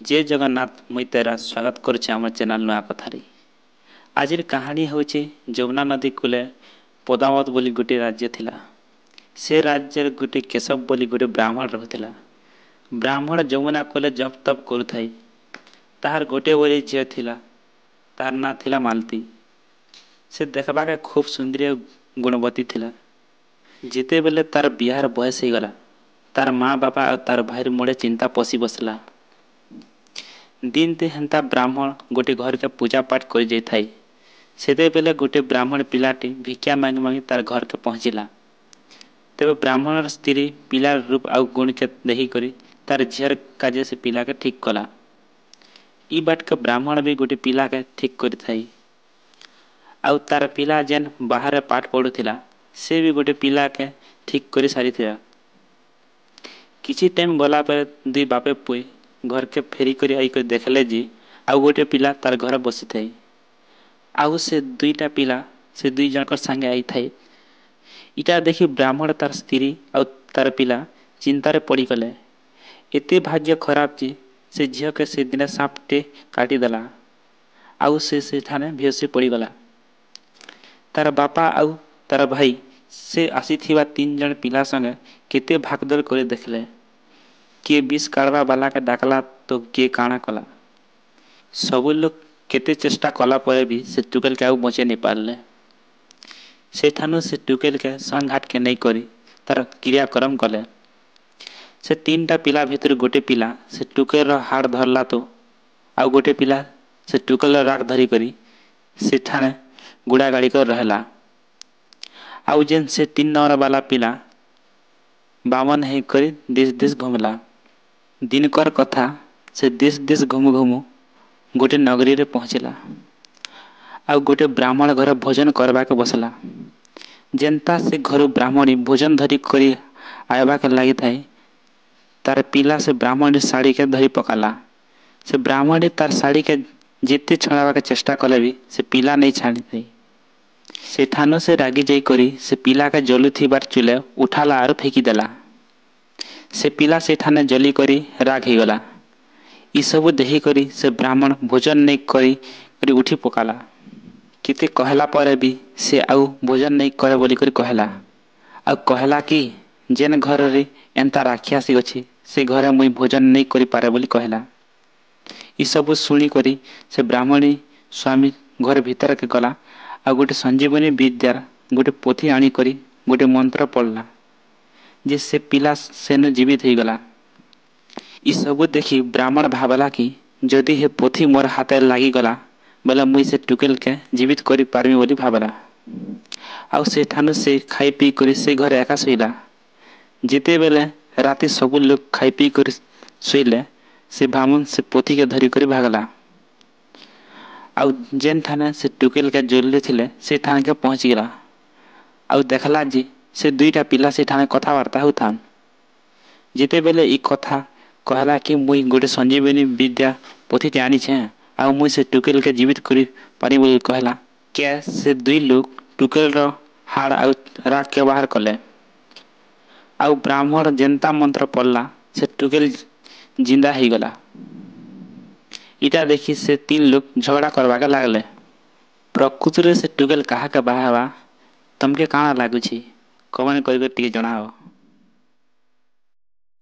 जय जगन्नाथ मुई तेरा स्वागत करुचे आम चैनल नुआ कथारी। आज कहानी हूँ जमुना नदी कूले पदावत बोली गोटे राज्य थिला। से राज्य गोटे केशव बोली गोटे ब्राह्मण रहुला। ब्राह्मण जमुना कूले जप तप करुथाई। ताहार गोटे बोली झील थिला, तार ना थिला मालती। से देखबा के खूब सुंदर गुणवती थिला। जिते बेले तार बिहार बयस हो गला, तार माँ बापा और तार भाईर मुड़े चिंता पशि बसला। दिन ते हेन्ता ब्राह्मण गोटे घर के पूजा पाठ कर जाई थाई। सेते बेले गोटे ब्राह्मण पिलाटी भिक्षा मांगी मांगी तार घर के पहुंचिला। तेबे ब्राह्मण स्त्री पिलार रूप आउ गुण के देखी करी तार झीर काजे से पिला के ठीक कला। ई बाट के ब्राह्मण भी गोटे पिला के ठीक करी थाई। आउ तार पिला जेन बाहर पाठ पढ़ुथिला से भी गोटे पिला के ठीक करी सारी थिला। किछि टाइम गला पर दुई बापे पुई घर के फेरी करी आई कर देखले जी आउ गोटे पिला तार घर बसी थाई। आउ से दुईटा पिला से दुई जनकर संगे आई थाई। इटा देखी ब्राह्मण तार स्त्री आउ तार पिला चिंतारे पड़ी गले। एते भाग्य खराब जी से झील के से दिन सांपटे काटी देला। आउ से ठाने बेहोशी पड़ी गला। तार बापा आउ तार भाई से आसी थिबा तीन जन पिला संगे केते भागदौड़ करे देखले। किए विष काढ़वा बाला के डाकला तो किए काଣା कला। सबु लोग केते चेष्टा कला पर भी से टुकेल के आउ बचे नहीं पारले। से ठानु से टुकेल के संघाट के नहीं करी तार क्रियाक्रम कले। से तीनटा पिला भितर गोटे पिला से टुकेल हाड़ धरला तो आउ गोटे पिला से टुकेल राग धरी करी से ठाने गुड़ा गाड़ी कर रहला। आउ जेन से 3 नंबर वाला पिला बामन है करी देश देश घूमला। दिनकर कथा से देश देश घुमु घुमु गोटे नगरी रे पहुंचला। आउ गोटे ब्राह्मण घर भोजन करबा के बसला। जेनता से घर ब्राह्मणी भोजन धरी करी आयबा के लगी थाई, तार पिला से ब्राह्मणी साड़ी के धरी पकाला। से ब्राह्मणी तार साड़ी के जिते छड़ावा के चेष्टा कले भी से पिला नहीं छाड़ी थी। से ठानो से रागी जाई करी से पिला के जलु थी बार चूल्हे उठाला और फेंकी देला। से पिला से ठाने जली करी राग ही गला। ई सबु देखी करी से ब्राह्मण भोजन नहीं करी उठी पकाला। किते कहला पर भी से आउ भोजन नहीं करे बोली करी कहला। आउ कहला कि जेन घर रे एंता राक्षसी अछि से घरे मुई भोजन नहीं करी पारे बोली कहला। ई सबु सुनी करी से ब्राह्मणी स्वामी घर भीतर के गला आ गोटे संजीवनी विद्यार गोटे पोथी आनी करी गोटे मंत्र पढ़ला जिससे पिला सेन जीवित हो गला। ई सबु देखी ब्राह्मण भावला कि जदि हे पोथी मोर हाथे लागी गला बोले मुई से टुकेल के जीवित करी पारमी बोली भावला। आउ से ठानु से खाई पी करी से घर एका सोइला। जिते बेले राति सबु लोग खाई पी करी सोइले से ब्राह्मण से पोथी के धरी करी भागला। आउ जेन ठाने से टुकेल के जोलले थिले से ठाने के पहुंच गला। आउ देखला जी से दुईटा पिला से ठाने कथावार्ता होथान। जिते बेले ई कथा कहला कि मुई गोटे संजीवनी विद्या पोथी आनी छे आउ मुई से टुकेल के जीवित करी पारी बोली कहला। क्या से दुई लोग टुकेल रो हाड़ आउ राग के बाहर कले। आउ ब्राह्मण जेनता मंत्र पढ़ला से टुकेल जिंदा ही गला। इटा देखी से 3 लोग झगड़ा करवा के लागले। प्रकृति से टुकेल कहा के बाहवा तमके काଣା लागुछि कमेंट करके टिके जणाओ।